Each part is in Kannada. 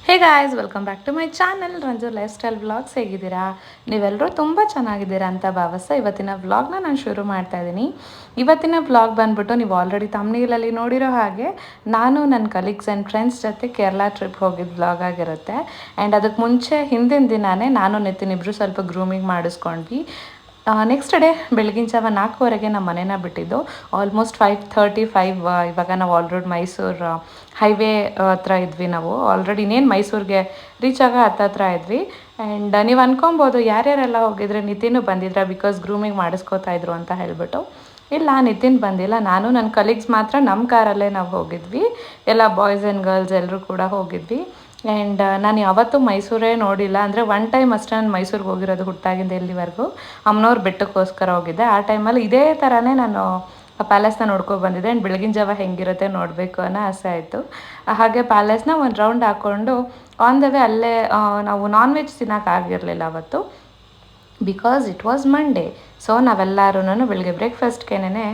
Hey guys, welcome back to my channel Ranju lifestyle vlogs. ಹೇಗಿದ್ದೀರಾ? ನೀವೆಲ್ಲರೂ ತುಂಬ ಚೆನ್ನಾಗಿದ್ದೀರಾ ಅಂತ ಭಾವಿಸ್ತಾ ಇವತ್ತಿನ ವ್ಲಾಗ್ನ ನಾನು ಶುರು ಮಾಡ್ತಾ ಇದ್ದೀನಿ. ಇವತ್ತಿನ ವ್ಲಾಗ್ ಬಂದ್ಬಿಟ್ಟು ನೀವು ಆಲ್ರೆಡಿ ತಮ್ನೇಲಲ್ಲಿ ನೋಡಿರೋ ಹಾಗೆ ನಾನು ನನ್ನ ಕಲೀಗ್ಸ್ ಆ್ಯಂಡ್ ಫ್ರೆಂಡ್ಸ್ ಜೊತೆ ಕೇರಳ ಟ್ರಿಪ್ ಹೋಗಿದ್ದು ವ್ಲಾಗ್ ಆಗಿರುತ್ತೆ. ಆ್ಯಂಡ್ ಅದಕ್ಕೆ ಮುಂಚೆ ಹಿಂದಿನ ದಿನಾನೇ ನಾನು ನಿತಿನ್ ಇಬ್ಬರು ಸ್ವಲ್ಪ ಗ್ರೂಮಿಂಗ್ ಮಾಡಿಸ್ಕೊಂಡ್ವಿ. ನೆಕ್ಸ್ಟ್ ಡೇ ಬೆಳಗಿನ ಜಾವ 4:15 ನಮ್ಮ ಮನೇನ ಬಿಟ್ಟಿದ್ದು. ಆಲ್ಮೋಸ್ಟ್ 5:35 ಇವಾಗ ನಾವು ಆಲ್ರೆಡಿ ಮೈಸೂರು ಹೈವೇ ಹತ್ರ ಇದ್ವಿ. ನಾವು ಆಲ್ರೆಡಿ ಇನ್ನೇನು ಮೈಸೂರಿಗೆ ರೀಚ್ ಆಗ ಹತ್ತತ್ರ ಇದ್ವಿ. ಆ್ಯಂಡ್ ನೀವು ಅನ್ಕೊಬೋದು ಯಾರ್ಯಾರೆಲ್ಲ ಹೋಗಿದ್ರೆ, ನಿತಿನ್ ಬಂದಿದ್ರೆ ಬಿಕಾಸ್ ಗ್ರೂಮಿಂಗ್ ಮಾಡಿಸ್ಕೋತಾ ಇದ್ರು ಅಂತ ಹೇಳಿಬಿಟ್ಟು. ಇಲ್ಲ, ನಿತಿನ್ ಬಂದಿಲ್ಲ, ನಾನು ನನ್ನ ಕಲೀಗ್ಸ್ ಮಾತ್ರ ನಮ್ಮ ಕಾರಲ್ಲೇ ನಾವು ಹೋಗಿದ್ವಿ. ಎಲ್ಲ ಬಾಯ್ಸ್ ಆ್ಯಂಡ್ ಗರ್ಲ್ಸ್ ಎಲ್ಲರೂ ಕೂಡ ಹೋಗಿದ್ವಿ. ಆ್ಯಂಡ್ ನಾನು ಯಾವತ್ತೂ ಮೈಸೂರೇ ನೋಡಿಲ್ಲ, ಅಂದರೆ ಒನ್ ಟೈಮ್ ಅಷ್ಟೇ ನಾನು ಮೈಸೂರಿಗೆ ಹೋಗಿರೋದು ಹುಟ್ಟಾಗಿಂದ ಎಲ್ಲಿವರೆಗೂ. ಅಮ್ಮನವ್ರ ಬೆಟ್ಟಕ್ಕೋಸ್ಕರ ಹೋಗಿದ್ದೆ. ಆ ಟೈಮಲ್ಲಿ ಇದೇ ಥರನೇ ನಾನು ಪ್ಯಾಲೇಸ್ನ ನೋಡ್ಕೊಂಡು ಬಂದಿದ್ದೆ. ಆ್ಯಂಡ್ ಬೆಳಗಿನ ಜಾವ ಹೆಂಗಿರುತ್ತೆ ನೋಡಬೇಕು ಅನ್ನೋ ಆಸೆ ಆಯಿತು. ಹಾಗೆ ಪ್ಯಾಲೇಸ್ನ ಒಂದು ರೌಂಡ್ ಹಾಕ್ಕೊಂಡು ಆನ್ ದ ವೇ ಅಲ್ಲೇ ನಾವು ನಾನ್ ವೆಜ್ ತಿನ್ನೋಕ್ಕಾಗಿರಲಿಲ್ಲ ಅವತ್ತು, because it was Monday. So ನಾವೆಲ್ಲರೂ ಬೆಳಗ್ಗೆ ಬ್ರೇಕ್ಫಾಸ್ಟ್ಗೇನೆ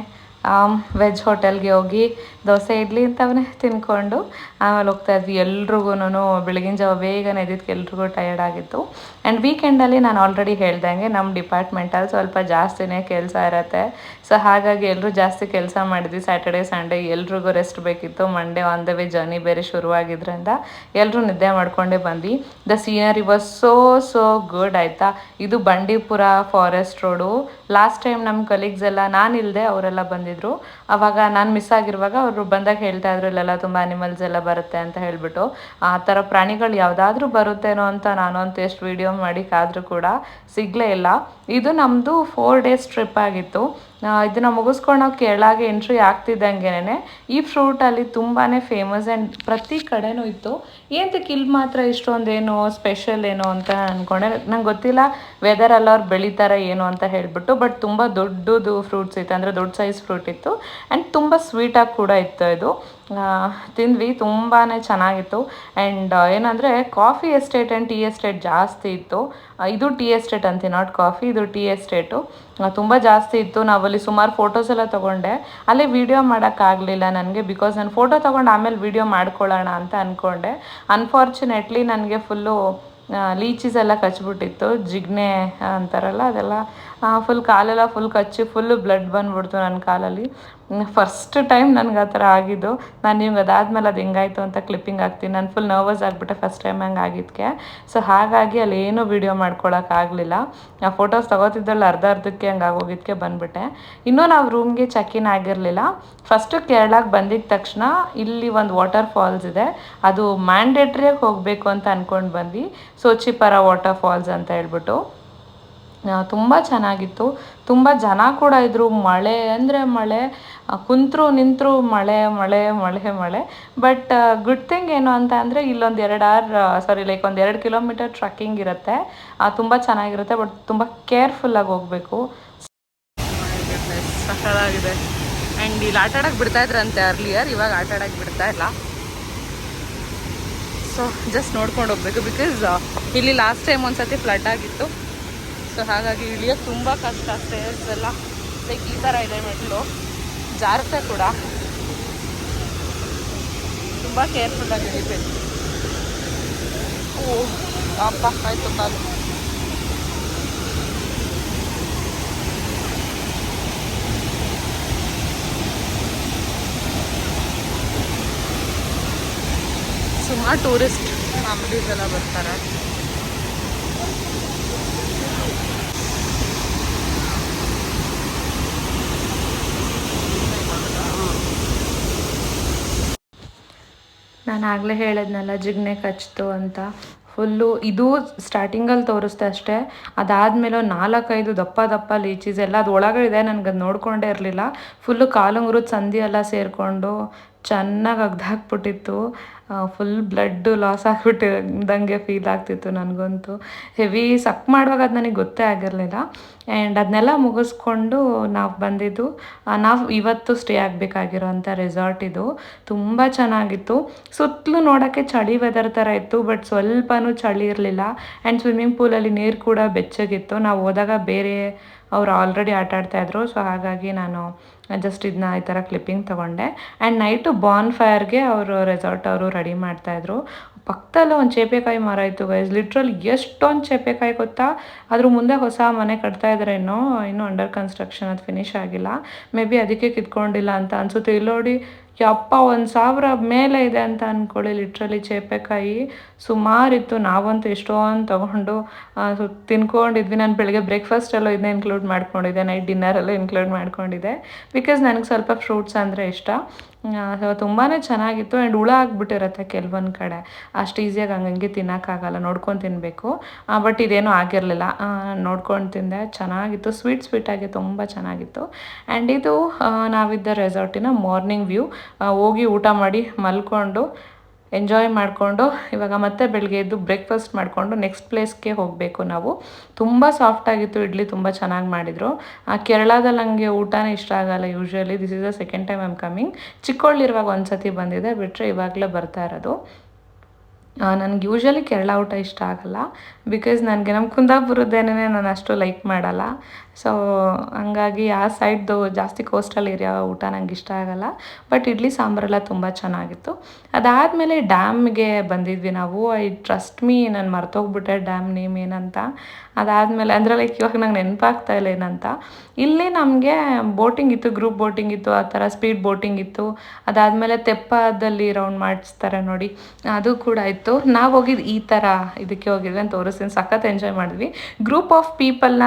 ವೆಜ್ ಹೋಟೆಲ್ಗೆ ಹೋಗಿ ದೋಸೆ ಇಡ್ಲಿ ಇಂಥವನ್ನೇ ತಿನ್ಕೊಂಡು ಆಮೇಲೆ ಹೋಗ್ತಾಯಿದ್ವಿ. ಎಲ್ರಿಗೂ ಬೆಳಗಿನ ಜಾವ ಬೇಗನೆ ಎದ್ದಿದ್ದಕ್ಕೆ ಎಲ್ರಿಗೂ ಟಯರ್ಡ್ ಆಗಿತ್ತು. ಆ್ಯಂಡ್ ವೀಕೆಂಡಲ್ಲಿ ನಾನು ಆಲ್ರೆಡಿ ಹೇಳ್ದಂಗೆ ನಮ್ಮ ಡಿಪಾರ್ಟ್ಮೆಂಟಲ್ಲಿ ಸ್ವಲ್ಪ ಜಾಸ್ತಿನೇ ಕೆಲಸ ಇರುತ್ತೆ. ಸೊ ಹಾಗಾಗಿ ಎಲ್ಲರೂ ಜಾಸ್ತಿ ಕೆಲಸ ಮಾಡಿದ್ವಿ. ಸ್ಯಾಟರ್ಡೇ ಸಂಡೇ ಎಲ್ರಿಗೂ ರೆಸ್ಟ್ ಬೇಕಿತ್ತು. Monday on the way journey ಬೇರೆ ಶುರುವಾಗಿದ್ದರಿಂದ ಎಲ್ಲರೂ ನಿದ್ದೆ ಮಾಡ್ಕೊಂಡೇ ಬಂದ್ವಿ. The scenery was so good. ಆಯಿತಾ, ಇದು Bandipur forest road. Last time ನಮ್ಮ ಕಲೀಗ್ಸ್ ಎಲ್ಲ, ನಾನಿಲ್ಲದೆ ಅವರೆಲ್ಲ ಬಂದಿದ್ದರು. ಆವಾಗ ನಾನು ಮಿಸ್ ಆಗಿರುವಾಗ ಅವರು ಬಂದಾಗ ಹೇಳ್ತಾ ಇದ್ರು ಇಲ್ಲೆಲ್ಲ ತುಂಬ ಅನಿಮಲ್ಸ್ ಎಲ್ಲ ಬರುತ್ತೆ ಅಂತ ಹೇಳಿಬಿಟ್ಟು. ಆ ಥರ ಪ್ರಾಣಿಗಳು ಯಾವುದಾದ್ರೂ ಬರುತ್ತೇನೋ ಅಂತ ನಾನಂತೂ ಎಷ್ಟು ವೀಡಿಯೋ ಮಾಡಿ ಕಾದರೂ ಕೂಡ ಸಿಗಲೇ ಇಲ್ಲ. ಇದು ನಮ್ಮದು 4 days ಟ್ರಿಪ್ ಆಗಿತ್ತು. ಇದನ್ನು ಮುಗಿಸ್ಕೊಂಡು ನಾವು ಕೇರಳಗೆ ಎಂಟ್ರಿ ಆಗ್ತಿದ್ದಂಗೆನೇ ಈ ಫ್ರೂಟಲ್ಲಿ ತುಂಬಾ ಫೇಮಸ್ ಆ್ಯಂಡ್ ಪ್ರತಿ ಕಡೆನೂ ಇತ್ತು. ಏನಕ್ಕೆ ಇಲ್ಲಿ ಮಾತ್ರ ಇಷ್ಟೊಂದೇನೋ ಸ್ಪೆಷಲ್ ಏನೋ ಅಂತ ಅಂದ್ಕೊಂಡೆ. ನಂಗೆ ಗೊತ್ತಿಲ್ಲ ವೆದರ್ ಎಲ್ಲ ಅವ್ರು ಬೆಳೀತಾರೆ ಏನು ಅಂತ ಹೇಳಿಬಿಟ್ಟು. ಬಟ್ ತುಂಬ ದೊಡ್ಡದು ಫ್ರೂಟ್ಸ್ ಇತ್ತು, ಅಂದರೆ ದೊಡ್ಡ ಸೈಜ್ ಫ್ರೂಟ್ ಇತ್ತು. ಆ್ಯಂಡ್ ತುಂಬ ಸ್ವೀಟಾಗಿ ಕೂಡ ಇತ್ತು. ಇದು ತಿಂದ್ವಿ, ತುಂಬಾ ಚೆನ್ನಾಗಿತ್ತು. ಆ್ಯಂಡ್ ಏನಂದರೆ coffee estate and tea estate ಜಾಸ್ತಿ ಇತ್ತು. ಇದು ಟೀ ಎಸ್ಟೇಟ್ ಅಂತೀನಿ, ನಾಟ್ ಕಾಫಿ, ಇದು ಟೀ ಎಸ್ಟೇಟು. ತುಂಬ ಜಾಸ್ತಿ ಇತ್ತು. ನಾವಲ್ಲಿ ಸುಮಾರು ಫೋಟೋಸ್ ಎಲ್ಲ ತೊಗೊಂಡೆ. ಅಲ್ಲೇ ವೀಡಿಯೋ ಮಾಡೋಕ್ಕಾಗಲಿಲ್ಲ ನನಗೆ, ಬಿಕಾಸ್ ನಾನು ಫೋಟೋ ತೊಗೊಂಡು ಆಮೇಲೆ ವೀಡಿಯೋ ಮಾಡ್ಕೊಳ್ಳೋಣ ಅಂತ ಅಂದ್ಕೊಂಡೆ. ಅನ್ಫಾರ್ಚುನೇಟ್ಲಿ ನನಗೆ ಫುಲ್ಲು ಲೀಚೀಸ್ ಎಲ್ಲ ಕಚ್ಬಿಟ್ಟಿತ್ತು. ಜಿಗ್ನೆ ಅಂತಾರಲ್ಲ ಅದೆಲ್ಲ ಫುಲ್ ಕಾಲೆಲ್ಲ ಫುಲ್ ಕಚ್ಚಿ ಫುಲ್ಲು ಬ್ಲಡ್ ಬಂದುಬಿಡ್ತು ನನ್ನ ಕಾಲಲ್ಲಿ. ಫಸ್ಟ್ ಟೈಮ್ ನನಗೆ ಆ ಥರ ಆಗಿದ್ದು. ನಾನು ನಿಮ್ಗೆ ಅದಾದಮೇಲೆ ಅದು ಹೆಂಗಾಯಿತು ಅಂತ ಕ್ಲಿಪ್ಪಿಂಗ್ ಹಾಕ್ತೀನಿ. ನಾನು ಫುಲ್ ನರ್ವಸ್ ಆಗಿಬಿಟ್ಟೆ ಫಸ್ಟ್ ಟೈಮ್ ಹಂಗೆ ಆಗಿದ್ದಕ್ಕೆ. ಸೊ ಹಾಗಾಗಿ ಅಲ್ಲಿ ಏನೂ ವೀಡಿಯೋ ಮಾಡ್ಕೊಳಕ್ಕಾಗಲಿಲ್ಲ. ಫೋಟೋಸ್ ತೊಗೋತಿದ್ದಲ್ಲಿ ಅರ್ಧಕ್ಕೆ ಹಂಗೆ ಆಗೋಗಿದ್ದಕ್ಕೆ ಬಂದುಬಿಟ್ಟೆ. ಇನ್ನೂ ನಾವು ರೂಮ್ಗೆ ಚೆಕ್-ಇನ್ ಆಗಿರಲಿಲ್ಲ. ಫಸ್ಟು ಕೇರಳಕ್ಕೆ ಬಂದಿದ್ದ ತಕ್ಷಣ ಇಲ್ಲಿ ಒಂದು ವಾಟರ್ ಫಾಲ್ಸ್ ಇದೆ, ಅದು ಮ್ಯಾಂಡೇಟ್ರಿಯಾಗಿ ಹೋಗಬೇಕು ಅಂತ ಅಂದ್ಕೊಂಡು ಬಂದ್ವಿ. ಸೋಚಿಪರ ವಾಟರ್ ಫಾಲ್ಸ್ ಅಂತ ಹೇಳ್ಬಿಟ್ಟು. ತುಂಬ ಚೆನ್ನಾಗಿತ್ತು. ತುಂಬ ಜನ ಕೂಡ ಇದ್ದರು. ಮಳೆ ಅಂದರೆ ಮಳೆ, ಕುಂತರು ನಿಂತರು ಮಳೆ ಮಳೆ ಮಳೆ ಮಳೆ. ಬಟ್ ಗುಡ್ ಥಿಂಗ್ ಏನು ಅಂತ ಅಂದರೆ ಇಲ್ಲೊಂದು 2 ಕಿಲೋಮೀಟರ್ ಟ್ರಕ್ಕಿಂಗ್ ಇರುತ್ತೆ. ತುಂಬ ಚೆನ್ನಾಗಿರುತ್ತೆ. ಬಟ್ ತುಂಬ ಕೇರ್ಫುಲ್ಲಾಗಿ ಹೋಗಬೇಕು. ಸಕ್ಕತ್ತಾಗಿದೆ. ಆ್ಯಂಡ್ ಇಲ್ಲಿ ಆಟ ಆಡೋಕ್ಕೆ ಬಿಡ್ತಾಯಿದ್ರಂತೆ ಅರ್ಲಿಯರ್, ಇವಾಗ ಆಟ ಆಡೋಕ್ಕೆ ಬಿಡ್ತಾ ಇಲ್ಲ. ಸೊ ಜಸ್ಟ್ ನೋಡ್ಕೊಂಡು ಹೋಗಬೇಕು, ಬಿಕಾಸ್ ಇಲ್ಲಿ ಲಾಸ್ಟ್ ಟೈಮ್ ಒಂದು ಸತಿ ಫ್ಲಡ್ ಆಗಿತ್ತು. ಸೊ ಹಾಗಾಗಿ ಇಳಿಯೋಕ್ಕೆ ತುಂಬ ಕಷ್ಟ. ಸ್ಟೇರ್ಸ್ ಎಲ್ಲ ಲೈಕ್ ಈ ಥರ ಇದೆ, ಮೆಟ್ಲು ಜಾರುತ್ತೆ ಕೂಡ. ತುಂಬ ಕೇರ್ಫುಲ್ಲಾಗಿ ಇಳಿಬೇಕು. ಓ ಅಪ್ಪ ಆಯಿತು ಕಾಲು. ಸುಮಾರು ಟೂರಿಸ್ಟ್ ಫ್ಯಾಮಿಲೀಸ್ ಎಲ್ಲ ಬರ್ತಾರೆ. ನಾನು ಆಗಲೇ ಹೇಳಿದ್ನಲ್ಲ ಜಿಗ್ನೆ ಕಚ್ಚಿತು ಅಂತ. ಫುಲ್ಲು ಇದು ಸ್ಟಾರ್ಟಿಂಗಲ್ಲಿ ತೋರಿಸ್ದೆ ಅಷ್ಟೇ. ಅದಾದಮೇಲೆ 4-5 ದಪ್ಪ ಲೀಚೀಸ್ ಎಲ್ಲ ಅದು ಒಳಗಡೆ ನನಗೆ ಅದು ನೋಡ್ಕೊಂಡೇ ಇರಲಿಲ್ಲ. ಫುಲ್ಲು ಕಾಲುಂಗುರದ ಸಂಧಿ ಎಲ್ಲ ಸೇರಿಕೊಂಡು ಚೆನ್ನಾಗಿ ಅಗ್ದಾಕ್ಬಿಟ್ಟಿತ್ತು. ಫುಲ್ ಬ್ಲಡ್ ಲಾಸ್ ಆಗಿಬಿಟ್ಟಿದ್ದಂಗೆ ಫೀಲ್ ಆಗ್ತಿತ್ತು ನನಗಂತೂ. ಹೆವಿ ಸಕ್ ಮಾಡುವಾಗ ಅದು ನನಗೆ ಗೊತ್ತೇ ಆಗಿರಲಿಲ್ಲ. ಆ್ಯಂಡ್ ಅದನ್ನೆಲ್ಲ ಮುಗಿಸ್ಕೊಂಡು ನಾವು ಬಂದಿದ್ದು, ನಾವು ಇವತ್ತು ಸ್ಟೇ ಆಗಬೇಕಾಗಿರೋಂಥ ರೆಸಾರ್ಟ್ ಇದು. ತುಂಬ ಚೆನ್ನಾಗಿತ್ತು. ಸುತ್ತಲೂ ನೋಡೋಕ್ಕೆ ಚಳಿ ವೆದರ್ ಥರ ಇತ್ತು, ಬಟ್ ಸ್ವಲ್ಪನೂ ಚಳಿ ಇರಲಿಲ್ಲ. ಆ್ಯಂಡ್ ಸ್ವಿಮ್ಮಿಂಗ್ ಪೂಲಲ್ಲಿ ನೀರು ಕೂಡ ಬೆಚ್ಚಗಿತ್ತು. ನಾವು ಹೋದಾಗ ಬೇರೆ ಅವ್ರು ಆಲ್ರೆಡಿ ಆಟ ಆಡ್ತಾಯಿದ್ರು. ಸೊ ಹಾಗಾಗಿ ನಾನು ಜಸ್ಟ್ ಇದನ್ನ ಈ ಥರ ಕ್ಲಿಪ್ಪಿಂಗ್ ತೊಗೊಂಡೆ. ಆ್ಯಂಡ್ ನೈಟು ಬಾನ್ ಫೈರ್ಗೆ ಅವರು ರೆಸಾರ್ಟ್ ಅವರು ರೆಡಿ ಮಾಡ್ತಾಯಿದ್ರು. ಪಕ್ಕದಲ್ಲೇ ಒಂದು ಚೇಪೆಕಾಯಿ ಮರ ಇತ್ತು ಗೈಸ್. ಲಿಟ್ರಲಿ ಎಷ್ಟೊಂದು ಚೇಪೆಕಾಯಿ ಗೊತ್ತಾ. ಅದ್ರ ಮುಂದೆ ಹೊಸ ಮನೆ ಕಟ್ತಾ ಇದ್ದಾರೆ, ಇನ್ನೂ ಅಂಡರ್ ಕನ್ಸ್ಟ್ರಕ್ಷನ್, ಅದು ಫಿನಿಶ್ ಆಗಿಲ್ಲ. ಮೇ ಬಿ ಅದಕ್ಕೆ ಕಿತ್ಕೊಂಡಿಲ್ಲ ಅಂತ ಅನಿಸುತ್ತೆ. ಇಲ್ಲಿ ನೋಡಿ ಯಪ್ಪ 1,000 ಮೇಲೆ ಇದೆ ಅಂತ ಅಂದ್ಕೊಳ್ಳಿ. ಲಿಟ್ರಲಿ ಚೇಪೆಕಾಯಿ ಸುಮಾರಿತ್ತು. ನಾವಂತೂ ಎಷ್ಟೊಂದು ತೊಗೊಂಡು ತಿನ್ಕೊಂಡಿದ್ವಿ. ನಾನು ಬೆಳಗ್ಗೆ ಬ್ರೇಕ್ಫಾಸ್ಟಲ್ಲೂ ಇದನ್ನ ಇನ್ಕ್ಲೂಡ್ ಮಾಡ್ಕೊಂಡಿದ್ದೆ, ನೈಟ್ ಡಿನ್ನರಲ್ಲೂ ಇನ್ಕ್ಲೂಡ್ ಮಾಡ್ಕೊಂಡಿದ್ದೆ. ಬಿಕಾಸ್ ನನಗೆ ಸ್ವಲ್ಪ ಫ್ರೂಟ್ಸ್ ಅಂದರೆ ಇಷ್ಟ. ಸೊ ತುಂಬಾ ಚೆನ್ನಾಗಿತ್ತು. ಆ್ಯಂಡ್ ಹುಳ ಆಗಿಬಿಟ್ಟಿರುತ್ತೆ ಕೆಲವೊಂದು ಕಡೆ, ಅಷ್ಟು ಈಸಿಯಾಗಿ ಹಂಗೆ ತಿನ್ನೋಕ್ಕಾಗಲ್ಲ, ನೋಡ್ಕೊಂಡು ತಿನ್ನಬೇಕು. ಬಟ್ ಇದೇನೂ ಆಗಿರಲಿಲ್ಲ, ನೋಡ್ಕೊಂಡು ತಿಂದೆ. ಚೆನ್ನಾಗಿತ್ತು, ಸ್ವೀಟಾಗಿ ತುಂಬ ಚೆನ್ನಾಗಿತ್ತು. ಆ್ಯಂಡ್ ಇದು ನಾವಿದ್ದ ರೆಸಾರ್ಟಿನ ಮಾರ್ನಿಂಗ್ ವ್ಯೂ. ಹೋಗಿ ಊಟ ಮಾಡಿ ಮಲ್ಕೊಂಡು ಎಂಜಾಯ್ ಮಾಡಿಕೊಂಡು ಇವಾಗ ಮತ್ತೆ ಬೆಳಗ್ಗೆ ಎದ್ದು ಬ್ರೇಕ್ಫಾಸ್ಟ್ ಮಾಡಿಕೊಂಡು ನೆಕ್ಸ್ಟ್ ಪ್ಲೇಸ್ಗೆ ಹೋಗಬೇಕು ನಾವು. ತುಂಬ ಸಾಫ್ಟಾಗಿತ್ತು ಇಡ್ಲಿ, ತುಂಬ ಚೆನ್ನಾಗಿ ಮಾಡಿದರು. ಕೇರಳದಲ್ಲಿ ನನಗೆ ಊಟನೇ ಇಷ್ಟ ಆಗಲ್ಲ usually. This is the second time I am coming. ಚಿಕ್ಕವಳಿರುವಾಗ ಒಂದು ಸತಿ ಬಂದಿದೆ, ಬಿಟ್ಟರೆ ಇವಾಗಲೇ ಬರ್ತಾ ಇರೋದು. ನನಗೆ ಯೂಶ್ವಲಿ ಕೇರಳ ಊಟ ಇಷ್ಟ ಆಗಲ್ಲ, ಬಿಕಾಸ್ ನನಗೆ ನಮ್ಮ ಕುಂದಾಪುರದ್ದೇನೇ ನಾನು ಅಷ್ಟು ಲೈಕ್ ಮಾಡಲ್ಲ. ಸೊ ಹಂಗಾಗಿ ಆ ಸೈಡ್ದು ಜಾಸ್ತಿ ಕೋಸ್ಟಲ್ ಏರಿಯಾ ಊಟ ನಂಗೆ ಇಷ್ಟ ಆಗಲ್ಲ. ಬಟ್ ಇಡ್ಲಿ ಸಾಂಬಾರೆಲ್ಲ ತುಂಬ ಚೆನ್ನಾಗಿತ್ತು. ಅದಾದಮೇಲೆ ಡ್ಯಾಮ್ಗೆ ಬಂದಿದ್ವಿ ನಾವು. ಟ್ರಸ್ಟ್ ಮೀ, ನಾನು ಮರ್ತೋಗ್ಬಿಟ್ಟೆ ಡ್ಯಾಮ್ ನೇಮ್ ಏನಂತ. ಅದಾದಮೇಲೆ ಅಂದರೆ ಲೈಕ್ ಇವಾಗ ನಂಗೆ ನೆನಪಾಗ್ತಾ ಇಲ್ಲ ಏನಂತ. ಇಲ್ಲಿ ನಮಗೆ ಬೋಟಿಂಗ್ ಇತ್ತು, ಗ್ರೂಪ್ ಬೋಟಿಂಗ್ ಇತ್ತು, ಆ ಥರ ಸ್ಪೀಡ್ ಬೋಟಿಂಗ್ ಇತ್ತು. ಅದಾದಮೇಲೆ ತೆಪ್ಪದಲ್ಲಿ ರೌಂಡ್ ಮಾಡಿಸ್ತಾರೆ ನೋಡಿ, ಅದು ಕೂಡ ಇತ್ತು. ನಾವು ಹೋಗಿದ್ದು ಈ ಥರ ಇದಕ್ಕೆ ಹೋಗಿದ್ವಿ ಅಂತ ತೋರಿಸ್ತೀನಿ. ಸಖತ್ ಎಂಜಾಯ್ ಮಾಡಿದ್ವಿ. ಗ್ರೂಪ್ ಆಫ್ ಪೀಪಲ್ನ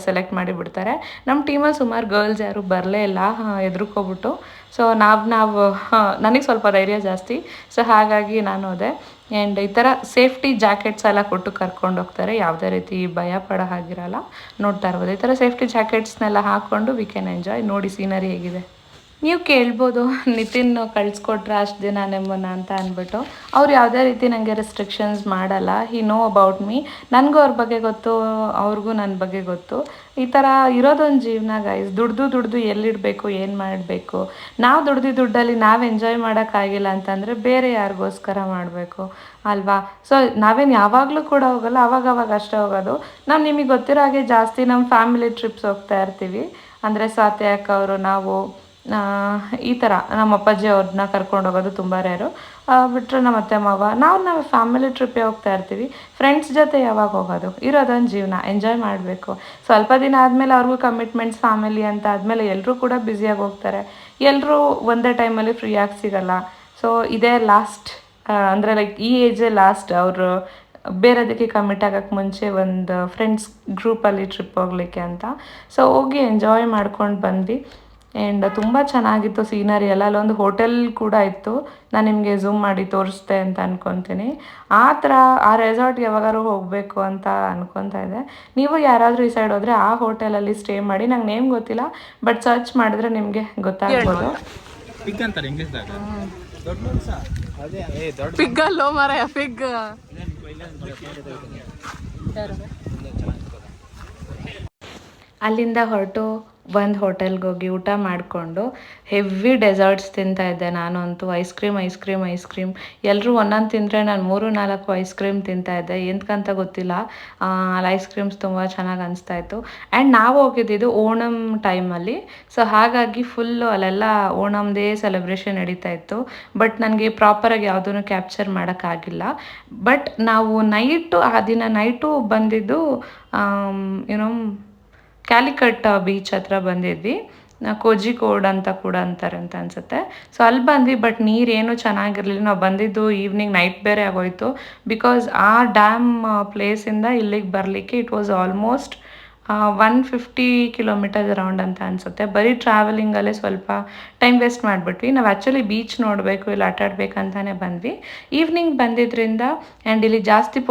ಸೆಲೆಕ್ಟ್ ಮಾಡಿ ಬಿಡ್ತಾರೆ. ನಮ್ಮ ಟೀಮಲ್ಲಿ ಸುಮಾರು ಗರ್ಲ್ಸ್ ಯಾರು ಬರಲೇ ಇಲ್ಲ, ಹೆದರ್ಕೊಬಿಟ್ಟು. ಸೊ ನಾವು ನನಗೆ ಸ್ವಲ್ಪ ಧೈರ್ಯ ಜಾಸ್ತಿ, ಸೊ ಹಾಗಾಗಿ ನಾನು ಹೋದೆ. ಆ್ಯಂಡ್ ಈ ಥರ ಸೇಫ್ಟಿ ಜಾಕೆಟ್ಸ್ ಎಲ್ಲ ಕೊಟ್ಟು ಕರ್ಕೊಂಡು ಹೋಗ್ತಾರೆ, ಯಾವುದೇ ರೀತಿ ಭಯ ಪಡೋ ಹಾಗಿರಲ್ಲ. ನೋಡ್ತಾ ಇರ್ಬೋದು, ಈ ಥರ ಸೇಫ್ಟಿ ಜಾಕೆಟ್ಸ್ನೆಲ್ಲ ಹಾಕ್ಕೊಂಡು ವಿ ಕ್ಯಾನ್ ಎಂಜಾಯ್. ನೋಡಿ ಸೀನರಿ ಹೇಗಿದೆ. ನೀವು ಕೇಳ್ಬೋದು, ನಿತಿನ್ ಕಳಿಸ್ಕೊಟ್ರೆ ಅಷ್ಟು ದಿನ ನಿಮ್ಮನ್ನು ಅಂತ ಅಂದ್ಬಿಟ್ಟು. ಅವ್ರು ಯಾವುದೇ ರೀತಿ ನನಗೆ ರೆಸ್ಟ್ರಿಕ್ಷನ್ಸ್ ಮಾಡಲ್ಲ. ಹಿ ನೋ ಅಬೌಟ್ ಮೀ. ನನಗೂ ಅವ್ರ ಬಗ್ಗೆ ಗೊತ್ತು, ಅವ್ರಿಗೂ ನನ್ನ ಬಗ್ಗೆ ಗೊತ್ತು. ಈ ಥರ ಇರೋದೊಂದು ಜೀವನ ಗೈಸ್. ದುಡ್ದು ಎಲ್ಲಿಡಬೇಕು, ಏನು ಮಾಡಬೇಕು. ನಾವು ದುಡ್ಡಲ್ಲಿ ನಾವು ಎಂಜಾಯ್ ಮಾಡೋಕ್ಕಾಗಿಲ್ಲ ಅಂತಂದರೆ ಬೇರೆ ಯಾರಿಗೋಸ್ಕರ ಮಾಡಬೇಕು ಅಲ್ವಾ. ಸೊ ನಾವೇನು ಯಾವಾಗಲೂ ಕೂಡ ಹೋಗಲ್ಲ, ಅವಾಗವಾಗ ಅಷ್ಟೇ ಹೋಗೋದು. ನಾವು ನಿಮಗೆ ಗೊತ್ತಿರೋ ಹಾಗೆ ಜಾಸ್ತಿ ನಮ್ಮ ಫ್ಯಾಮಿಲಿ ಟ್ರಿಪ್ಸ್ ಹೋಗ್ತಾ ಇರ್ತೀವಿ. ಅಂದರೆ ಸ್ವಾತಿ ಅಕ್ಕ ಅವರು, ನಾವು ಈ ಥರ ನಮ್ಮ ಅಪ್ಪಾಜಿ ಅವ್ರನ್ನ ಕರ್ಕೊಂಡು ಹೋಗೋದು ತುಂಬ ರೇರು. ಬಿಟ್ಟರೆ ನಮ್ಮ ಅತ್ತೆ ಮಾವ, ನಾವು ಫ್ಯಾಮಿಲಿ ಟ್ರಿಪ್ಪೇ ಹೋಗ್ತಾ ಇರ್ತೀವಿ. ಫ್ರೆಂಡ್ಸ್ ಜೊತೆ ಯಾವಾಗ ಹೋಗೋದು, ಇರೋದೊಂದು ಜೀವನ, ಎಂಜಾಯ್ ಮಾಡಬೇಕು. ಸ್ವಲ್ಪ ದಿನ ಆದಮೇಲೆ ಅವ್ರಿಗೂ ಕಮಿಟ್ಮೆಂಟ್ಸ್, ಫ್ಯಾಮಿಲಿ ಅಂತ ಆದಮೇಲೆ ಎಲ್ಲರೂ ಕೂಡ ಬ್ಯುಸಿಯಾಗಿ ಹೋಗ್ತಾರೆ. ಎಲ್ಲರೂ ಒಂದೇ ಟೈಮಲ್ಲಿ ಫ್ರೀಯಾಗಿ ಸಿಗಲ್ಲ. ಸೊ ಇದೇ ಲಾಸ್ಟ್, ಅಂದರೆ ಲೈಕ್ ಈ ಏಜೇ ಲಾಸ್ಟ್ ಅವರು ಬೇರೆದಕ್ಕೆ ಕಮಿಟ್ ಆಗೋಕ್ಕೆ ಮುಂಚೆ ಒಂದು ಫ್ರೆಂಡ್ಸ್ ಗ್ರೂಪಲ್ಲಿ ಟ್ರಿಪ್ ಹೋಗ್ಲಿಕ್ಕೆ ಅಂತ. ಸೊ ಹೋಗಿ ಎಂಜಾಯ್ ಮಾಡ್ಕೊಂಡು ಬಂದ್ವಿ. ಆ್ಯಂಡ್ ತುಂಬ ಚೆನ್ನಾಗಿತ್ತು ಸೀನರಿ ಎಲ್ಲ. ಅಲ್ಲೊಂದು ಹೋಟೆಲ್ ಕೂಡ ಇತ್ತು, ನಾನು ನಿಮಗೆ ಝೂಮ್ ಮಾಡಿ ತೋರಿಸ್ದೆ ಅಂತ ಅಂದ್ಕೊತೀನಿ. ಆ ಥರ ಆ ರೆಸಾರ್ಟ್ಗೆ ಯಾವಾಗಾದ್ರೂ ಹೋಗಬೇಕು ಅಂತ ಅಂದ್ಕೊತಾ ಇದ್ದೆ. ನೀವು ಯಾರಾದರೂ ಈ ಸೈಡ್ ಹೋದರೆ ಆ ಹೋಟೆಲಲ್ಲಿ ಸ್ಟೇ ಮಾಡಿ. ನಂಗೆ ನೇಮ್ ಗೊತ್ತಿಲ್ಲ, ಬಟ್ ಸರ್ಚ್ ಮಾಡಿದ್ರೆ ನಿಮಗೆ ಗೊತ್ತಾಗ್ಬೋದು. ಅಲ್ಲಿಂದ ಹೊರಟು ಒಂದು ಹೋಟೆಲ್ಗೆ ಹೋಗಿ ಊಟ ಮಾಡಿಕೊಂಡು ಹೆವಿ ಡೆಸರ್ಟ್ಸ್ ತಿಂತಾಯಿದ್ದೆ ನಾನಂತೂ. ಐಸ್ ಕ್ರೀಮ್ ಎಲ್ಲರೂ ಒಂದೊಂದು ತಿಂದರೆ ನಾನು 3-4 ಐಸ್ ಕ್ರೀಮ್ ತಿಂತಾಯಿದ್ದೆ. ಎಂತಕ್ಕಂತ ಗೊತ್ತಿಲ್ಲ, ಅಲ್ಲಿ ಐಸ್ ಕ್ರೀಮ್ಸ್ ತುಂಬ ಚೆನ್ನಾಗಿ ಅನಿಸ್ತಾಯಿತ್ತು. ಆ್ಯಂಡ್ ನಾವು ಹೋಗಿದ್ದು ಓಣಮ್ ಟೈಮಲ್ಲಿ. ಸೊ ಹಾಗಾಗಿ ಫುಲ್ಲು ಅಲ್ಲೆಲ್ಲ ಓಣಮ್ದೇ ಸೆಲೆಬ್ರೇಷನ್ ನಡೀತಾ ಇತ್ತು. ಬಟ್ ನನಗೆ ಪ್ರಾಪರಾಗಿ ಯಾವುದೂ ಕ್ಯಾಪ್ಚರ್ ಮಾಡೋಕ್ಕಾಗಿಲ್ಲ. ಬಟ್ ನಾವು ಆ ದಿನ ನೈಟು ಬಂದಿದ್ದು ಏನೋ ಕ್ಯಾಲಿಕಟ್ ಬೀಚ್ ಹತ್ರ ಬಂದಿದ್ವಿ. ಕೋಜಿಕೋಡ್ ಅಂತ ಕೂಡ ಅಂತಾರೆ ಅಂತ ಅನಿಸುತ್ತೆ. ಸೊ ಅಲ್ಲಿ ಬಂದ್ವಿ. ಬಟ್ ನೀರೇನು ಚೆನ್ನಾಗಿರಲಿಲ್ಲ. ನಾವು ಬಂದಿದ್ದು ಈವ್ನಿಂಗ್, ನೈಟ್ ಬೇರೆ ಆಗೋಯಿತು. ಬಿಕಾಸ್ ಆ ಡ್ಯಾಮ್ ಪ್ಲೇಸಿಂದ ಇಲ್ಲಿಗೆ ಬರಲಿಕ್ಕೆ it was almost 150 kilometres around ಅಂತ ಅನಿಸುತ್ತೆ. ಬರೀ ಟ್ರಾವೆಲಿಂಗಲ್ಲೇ ಸ್ವಲ್ಪ ಟೈಮ್ ವೇಸ್ಟ್ ಮಾಡಿಬಿಟ್ವಿ. ನಾವು ಆ್ಯಕ್ಚುಲಿ ಬೀಚ್ ನೋಡಬೇಕು, ಇಲ್ಲಿ ಆಟಾಡಬೇಕಂತಾನೆ ಬಂದ್ವಿ. ಈವ್ನಿಂಗ್ ಬಂದಿದ್ದರಿಂದ ಆ್ಯಂಡ್ ಇಲ್ಲಿ ಜಾಸ್ತಿ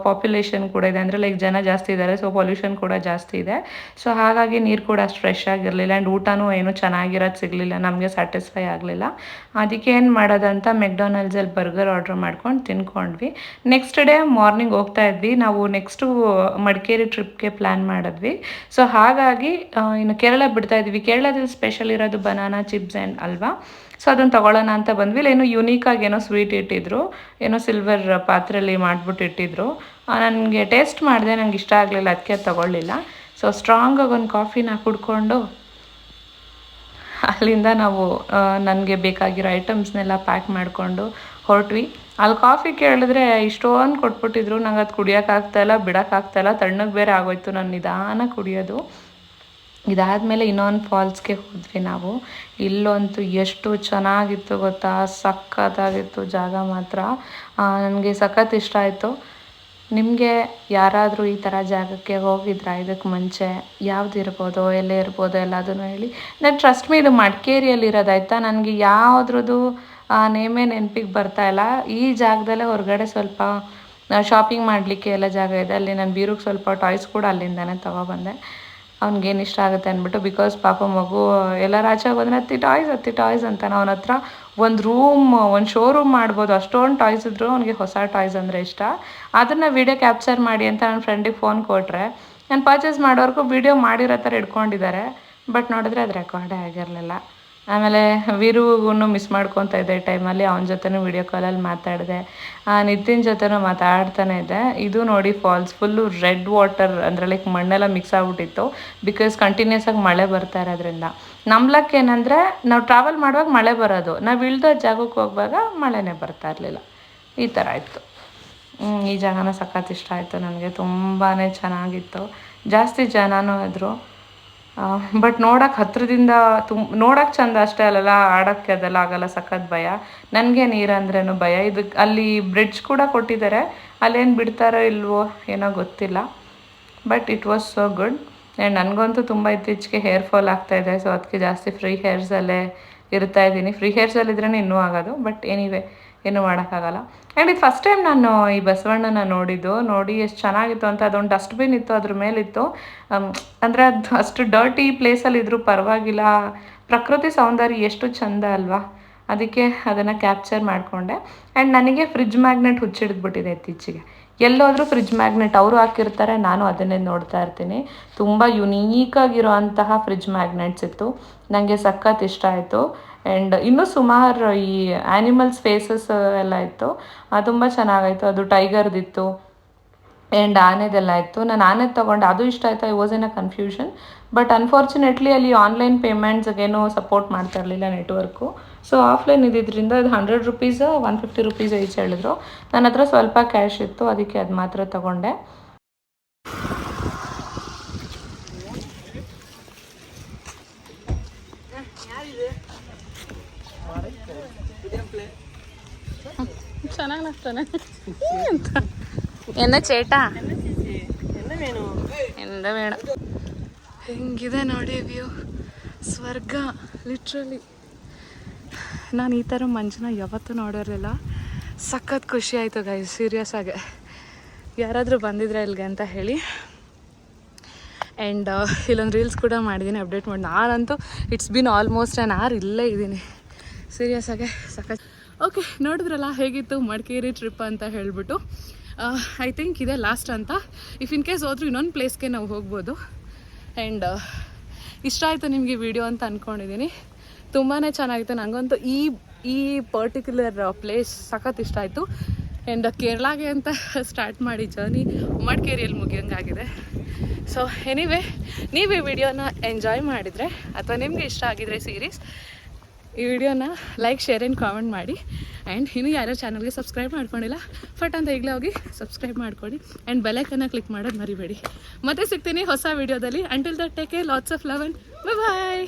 ಪಾಪ್ಯುಲೇಷನ್ ಕೂಡ ಇದೆ, ಅಂದರೆ ಲೈಕ್ ಜನ ಜಾಸ್ತಿ ಇದ್ದಾರೆ. ಸೊ ಪೊಲ್ಯೂಷನ್ ಕೂಡ ಜಾಸ್ತಿ ಇದೆ. ಸೊ ಹಾಗಾಗಿ ನೀರು ಕೂಡ ಅಷ್ಟು ಫ್ರೆಶ್ ಆಗಿರಲಿಲ್ಲ. ಆ್ಯಂಡ್ ಊಟನೂ ಏನು ಚೆನ್ನಾಗಿರೋದು ಸಿಗಲಿಲ್ಲ, ನಮಗೆ ಸ್ಯಾಟಿಸ್ಫೈ ಆಗಲಿಲ್ಲ. ಅದಕ್ಕೆ ಏನು ಮಾಡೋದಂತ ಮೆಕ್ಡೊನಾಲ್ಡ್ಸಲ್ಲಿ ಬರ್ಗರ್ ಆರ್ಡ್ರ್ ಮಾಡ್ಕೊಂಡು ತಿನ್ಕೊಂಡ್ವಿ. ನೆಕ್ಸ್ಟ್ ಡೇ ಮಾರ್ನಿಂಗ್ ಹೋಗ್ತಾ ಇದ್ವಿ. ನಾವು ನೆಕ್ಸ್ಟು ಮಡಿಕೇರಿ ಟ್ರಿಪ್ಗೆ ಪ್ಲ್ಯಾನ್ ಮಾಡಿದ್ವಿ. ಸೊ ಹಾಗಾಗಿ ಇನ್ನು ಕೇರಳ ಬಿಡ್ತಾ ಇದ್ವಿ. ಕೇರಳದಲ್ಲಿ ಸ್ಪೆಷಲ್ ಇರೋದು ಬನಾನಾ ಚಿಪ್ಸ್ ಆ್ಯಂಡ್ ಅಲ್ವಾ. ಸೊ ಅದನ್ನು ತೊಗೊಳ್ಳೋಣ ಅಂತ ಬಂದ್ವಿ. ಏನೋ ಯುನೀಕಾಗಿ ಏನೋ ಸ್ವೀಟ್ ಇಟ್ಟಿದ್ರು, ಏನೋ ಸಿಲ್ವರ್ ಪಾತ್ರೆಯಲ್ಲಿ ಮಾಡಿಬಿಟ್ಟು ಇಟ್ಟಿದ್ರು. ನನಗೆ ಟೇಸ್ಟ್ ಮಾಡಿದೆ, ನನಗೆ ಇಷ್ಟ ಆಗಲಿಲ್ಲ, ಅದಕ್ಕೆ ತೊಗೊಳ್ಳಿಲ್ಲ. ಸೊ ಸ್ಟ್ರಾಂಗಾಗಿ ಒಂದು ಕಾಫಿನ ಕುಡ್ಕೊಂಡು ಅಲ್ಲಿಂದ ನಾವು ನನಗೆ ಬೇಕಾಗಿರೋ ಐಟಮ್ಸ್ನೆಲ್ಲ ಪ್ಯಾಕ್ ಮಾಡಿಕೊಂಡು ಹೊರಟ್ವಿ. ಅಲ್ಲಿ ಕಾಫಿ ಕೇಳಿದ್ರೆ ಇಷ್ಟೊಂದು ಕೊಟ್ಬಿಟ್ಟಿದ್ರು, ನಂಗೆ ಅದು ಕುಡಿಯೋಕ್ಕಾಗ್ತಾಯಿಲ್ಲ, ಬಿಡೋಕ್ಕಾಗ್ತಾಯಿಲ್ಲ, ತಣ್ಣಗೆ ಬೇರೆ ಆಗೋಯ್ತು. ನಾನು ನಿಧಾನ ಕುಡಿಯೋದು. ಇದಾದಮೇಲೆ ಇನ್ನೊಂದು ಫಾಲ್ಸ್ಗೆ ಹೋದ್ವಿ ನಾವು. ಇಲ್ಲಂತೂ ಎಷ್ಟು ಚೆನ್ನಾಗಿತ್ತು ಗೊತ್ತಾ, ಸಖತ್ತಾಗಿತ್ತು ಜಾಗ ಮಾತ್ರ. ನನಗೆ ಸಖತ್ ಇಷ್ಟ ಆಯಿತು. ನಿಮಗೆ ಯಾರಾದರೂ ಈ ಥರ ಜಾಗಕ್ಕೆ ಹೋಗಿದ್ರಾ ಇದಕ್ಕೆ ಮುಂಚೆ? ಯಾವ್ದು ಇರ್ಬೋದು, ಎಲ್ಲೇ ಇರ್ಬೋದು, ಎಲ್ಲದನ್ನು ಹೇಳಿ. ನಾನು ಟ್ರಸ್ಟ್ ಮೀ, ಇದು ಮಡಿಕೇರಿಯಲ್ಲಿರೋದಾಯ್ತಾ. ನನಗೆ ಯಾವುದ್ರದ್ದು ನೇಮೇ ನೆನಪಿಗೆ ಬರ್ತಾಯಿಲ್ಲ. ಈ ಜಾಗದಲ್ಲೇ ಹೊರಗಡೆ ಸ್ವಲ್ಪ ಶಾಪಿಂಗ್ ಮಾಡಲಿಕ್ಕೆ ಎಲ್ಲ ಜಾಗ ಇದೆ. ಅಲ್ಲಿ ನಾನು ಬೀರುಗೆ ಸ್ವಲ್ಪ ಟಾಯ್ಸ್ ಕೂಡ ಅಲ್ಲಿಂದನೇ ತೊಗೊಬಂದೆ. ಅವ್ನಿಗೇನು ಇಷ್ಟ ಆಗುತ್ತೆ ಅಂದ್ಬಿಟ್ಟು. ಬಿಕಾಸ್ ಪಾಪ ಮಗು ಎಲ್ಲರ ಆಚೆ ಬಂದರೆ ಅತ್ತಿ ಟಾಯ್ಸ್ ಅಂತಾನೆ. ಅವನ ಹತ್ರ ಒಂದು ಶೋರೂಮ್ ಮಾಡ್ಬೋದು, ಅಷ್ಟೊಂದು ಟಾಯ್ಸ್ ಇದ್ದರು. ಅವನಿಗೆ ಹೊಸ ಟಾಯ್ಸ್ ಅಂದರೆ ಇಷ್ಟ. ಅದನ್ನು ವೀಡಿಯೋ ಕ್ಯಾಪ್ಚರ್ ಮಾಡಿ ಅಂತ ನನ್ನ ಫ್ರೆಂಡಿಗೆ ಫೋನ್ ಕೊಟ್ಟರೆ, ನಾನು ಪರ್ಚೇಸ್ ಮಾಡೋರ್ಗೂ ವೀಡಿಯೋ ಮಾಡಿರೋ ಥರ ಇಟ್ಕೊಂಡಿದ್ದಾರೆ. ಬಟ್ ನೋಡಿದ್ರೆ ಅದು ರೆಕಾರ್ಡೇ ಆಗಿರಲಿಲ್ಲ. ಆಮೇಲೆ ವೀರುಗೂ ಮಿಸ್ ಮಾಡ್ಕೊತಾ ಇದ್ದೆ ಟೈಮಲ್ಲಿ. ಅವನ ಜೊತೆನೂ ವೀಡಿಯೋ ಕಾಲಲ್ಲಿ ಮಾತಾಡಿದೆ. ನಿತಿನ್ ಜೊತೆನೂ ಮಾತಾಡ್ತಾನೆ ಇದ್ದೆ. ಇದು ನೋಡಿ ಫಾಲ್ಸ್ ಫುಲ್ಲು ರೆಡ್ ವಾಟರ್, ಅಂದರೆ ಲೈಕ್ ಮಣ್ಣೆಲ್ಲ ಮಿಕ್ಸ್ ಆಗಿಬಿಟ್ಟಿತ್ತು. ಬಿಕಾಸ್ ಕಂಟಿನ್ಯೂಸ್ ಆಗಿ ಮಳೆ ಬರ್ತಾ ಇರೋದ್ರಿಂದ. ನಂಬ್ಲಕ್ಕೆ ಏನಂದರೆ, ನಾವು ಟ್ರಾವೆಲ್ ಮಾಡುವಾಗ ಮಳೆ ಬರೋದು, ನಾವು ಇಳ್ದೋ ಜಾಗಕ್ಕೆ ಹೋಗುವಾಗ ಮಳೆನೇ ಬರ್ತಾ ಇರಲಿಲ್ಲ. ಈ ಥರ ಇತ್ತು. ಈ ಜಾಗನ ಸಖತ್ ಇಷ್ಟ ಆಯಿತು ನನಗೆ. ತುಂಬಾ ಚೆನ್ನಾಗಿತ್ತು. ಜಾಸ್ತಿ ಜನನೂ ಇದ್ದರು. ಬಟ್ ನೋಡೋಕೆ ಹತ್ರದಿಂದ ನೋಡೋಕೆ ಚೆಂದ ಅಷ್ಟೇ ಅಲ್ಲಲ್ಲ, ಆಡೋಕ್ಕೆ ಅದೆಲ್ಲ ಆಗಲ್ಲ. ಸಖತ್ ಭಯ ನನಗೆ, ನೀರಂದ್ರೂ ಭಯ. ಇದಕ್ಕೆ ಅಲ್ಲಿ ಬ್ರಿಡ್ಜ್ ಕೂಡ ಕೊಟ್ಟಿದ್ದಾರೆ. ಅಲ್ಲೇನು ಬಿಡ್ತಾರೋ ಇಲ್ವೋ ಏನೋ ಗೊತ್ತಿಲ್ಲ. But it was so good. And ನನಗಂತೂ ತುಂಬ ಇತ್ತೀಚೆಗೆ ಹೇರ್ ಫಾಲ್ ಆಗ್ತಾಯಿದೆ. ಸೊ ಅದಕ್ಕೆ ಜಾಸ್ತಿ ಫ್ರೀ ಹೇರ್ಸಲ್ಲೇ ಇರ್ತಾಯಿದ್ದೀನಿ. ಫ್ರೀ ಹೇರ್ಸಲ್ಲಿದ್ರೇ ಇನ್ನೂ ಆಗೋದು. ಬಟ್ ಎನಿವೇ, ಏನೂ ಮಾಡೋಕ್ಕಾಗಲ್ಲ. ಆ್ಯಂಡ್ ಇದು ಫಸ್ಟ್ ಟೈಮ್ ನಾನು ಈ ಬಸವಣ್ಣನ ನೋಡಿ ಎಷ್ಟು ಚೆನ್ನಾಗಿತ್ತು ಅಂತ. ಅದೊಂದು ಡಸ್ಟ್ಬಿನ್ ಇತ್ತು, ಅದ್ರ ಮೇಲಿತ್ತು. ಅಂದರೆ ಅದು ಅಷ್ಟು ಡರ್ಟಿ ಪ್ಲೇಸಲ್ಲಿ ಇದ್ರೂ ಪರವಾಗಿಲ್ಲ. ಪ್ರಕೃತಿ ಸೌಂದರ್ಯ ಎಷ್ಟು ಚೆಂದ ಅಲ್ವಾ. ಅದಕ್ಕೆ ಅದನ್ನು ಕ್ಯಾಪ್ಚರ್ ಮಾಡಿಕೊಂಡೆ. ಆ್ಯಂಡ್ ನನಗೆ ಫ್ರಿಡ್ಜ್ ಮ್ಯಾಗ್ನೆಟ್ ಹುಚ್ಚಿಡಿದ್ಬಿಟ್ಟಿದೆ ಇತ್ತೀಚೆಗೆ. ಎಲ್ಲೋದ್ರೂ ಫ್ರಿಡ್ಜ್ ಮ್ಯಾಗ್ನೆಟ್ ಅವರು ಹಾಕಿರ್ತಾರೆ, ನಾನು ಅದನ್ನೇ ನೋಡ್ತಾ ಇರ್ತೀನಿ. ತುಂಬ ಯುನೀಕಾಗಿರೋ ಅಂತಹ ಫ್ರಿಡ್ಜ್ ಮ್ಯಾಗ್ನೆಟ್ಸ್ ಇತ್ತು. ನನಗೆ ಸಖತ್ ಇಷ್ಟ ಆಯಿತು. ಆ್ಯಂಡ್ ಇನ್ನೂ ಸುಮಾರು ಈ ಆ್ಯನಿಮಲ್ಸ್ ಫೇಸಸ್ ಎಲ್ಲ ಇತ್ತು. ತುಂಬ ಚೆನ್ನಾಗಾಯಿತು. ಅದು ಟೈಗರ್ದಿತ್ತು ಆ್ಯಂಡ್ ಆನೆದೆಲ್ಲ ಇತ್ತು. ನಾನು ಆನೆದು ತೊಗೊಂಡೆ, ಅದು ಇಷ್ಟ ಆಯಿತು. I was in a confusion. But unfortunately ಅಲ್ಲಿ ಆನ್ಲೈನ್ ಪೇಮೆಂಟ್ಸ್ಗೇನು ಸಪೋರ್ಟ್ ಮಾಡ್ತಾ ಇರಲಿಲ್ಲ ನೆಟ್ವರ್ಕು. ಸೊ ಆಫ್ಲೈನ್ ಇದ್ದಿದ್ದರಿಂದ ಅದು 100 ರೂಪೀಸ್ 150 ರೂಪೀಸ್ ಈಚ್ ಹೇಳಿದ್ರು. ನನ್ನ ಹತ್ರ ಸ್ವಲ್ಪ ಕ್ಯಾಶ್ ಇತ್ತು, ಅದಕ್ಕೆ ಅದು ಮಾತ್ರ ತೊಗೊಂಡೆ. ಚೆನ್ನಾಗಿ ನಗ್ತಾನೆ ಅಂತ. ಎನ್ನ ಚೇಟಾ ಎಂದ ಬೇಡ. ಹೆಂಗಿದೆ ನೋಡಿ ವ್ಯೂ, ಸ್ವರ್ಗ ಲಿಟ್ರಲಿ. ನಾನು ಈ ಥರ ಮಂಜನ್ನ ಯಾವತ್ತೂ ನೋಡಿರಲಿಲ್ಲ. ಸಖತ್ ಖುಷಿ ಆಯಿತು ಗೈಸ್, ಸೀರಿಯಸ್ ಆಗಿ. ಯಾರಾದರೂ ಬಂದಿದ್ರೆ ಇಲ್ಲಿಗೆ ಅಂತ ಹೇಳಿ. ಆ್ಯಂಡ್ ಇಲ್ಲೊಂದು ರೀಲ್ಸ್ ಕೂಡ ಮಾಡಿದ್ದೀನಿ, ಅಪ್ಡೇಟ್ ಮಾಡಿ. ನಾನಂತೂ it's been almost an hour ಇಲ್ಲೇ ಇದ್ದೀನಿ. ಸೀರಿಯಸ್ ಆಗಿ ಸಖತ್. ಓಕೆ, ನೋಡಿದ್ರಲ್ಲ ಹೇಗಿತ್ತು ಮಡಿಕೇರಿ ಟ್ರಿಪ್ ಅಂತ ಹೇಳಿಬಿಟ್ಟು. ಐ ಥಿಂಕ್ ಇದೇ ಲಾಸ್ಟ್ ಅಂತ. ಇಫ್ ಇನ್ ಕೇಸ್ ಹೋದ್ರೂ ಇನ್ನೊಂದು ಪ್ಲೇಸ್ಗೆ ನಾವು ಹೋಗ್ಬೋದು. ಆ್ಯಂಡ್ ಇಷ್ಟ ಆಯಿತು ನಿಮಗೆ ವಿಡಿಯೋ ಅಂತ ಅಂದ್ಕೊಂಡಿದ್ದೀನಿ. ತುಂಬಾ ಚೆನ್ನಾಗಿತ್ತು. ನನಗಂತೂ ಈ ಪರ್ಟಿಕ್ಯುಲರ್ ಪ್ಲೇಸ್ ಸಖತ್ ಇಷ್ಟ ಆಯಿತು. ಆ್ಯಂಡ್ ಕೇರಳಗೆ ಅಂತ ಸ್ಟಾರ್ಟ್ ಮಾಡಿ ಜರ್ನಿ ಮಡಿಕೇರಿಯಲ್ಲಿ ಮುಗಿಯೋಂಗಾಗಿದೆ. ಸೊ ಎನಿವೇ, ನೀವು ಈ ವಿಡಿಯೋನ ಎಂಜಾಯ್ ಮಾಡಿದರೆ ಅಥವಾ ನಿಮಗೆ ಇಷ್ಟ ಆಗಿದ್ರೆ ಸೀರೀಸ್, ಈ ವಿಡಿಯೋನ ಲೈಕ್, ಶೇರ್ ಆ್ಯಂಡ್ ಕಾಮೆಂಟ್ ಮಾಡಿ. ಆ್ಯಂಡ್ ಇನ್ನೂ ಯಾರ್ಯಾರು ಚಾನಲ್ಗೆ ಸಬ್ಸ್ಕ್ರೈಬ್ ಮಾಡ್ಕೊಂಡಿಲ್ಲ, ಫಟ್ ಅಂತ ಈಗಲೇ ಹೋಗಿ ಸಬ್ಸ್ಕ್ರೈಬ್ ಮಾಡ್ಕೊಳ್ಳಿ. ಆ್ಯಂಡ್ ಬೆಲ್ಲೈಕನ್ನ ಕ್ಲಿಕ್ ಮಾಡೋದು ಮರಿಬೇಡಿ. ಮತ್ತೆ ಸಿಗ್ತೀನಿ ಹೊಸ ವಿಡಿಯೋದಲ್ಲಿ. Until that take care, lots of love and bye.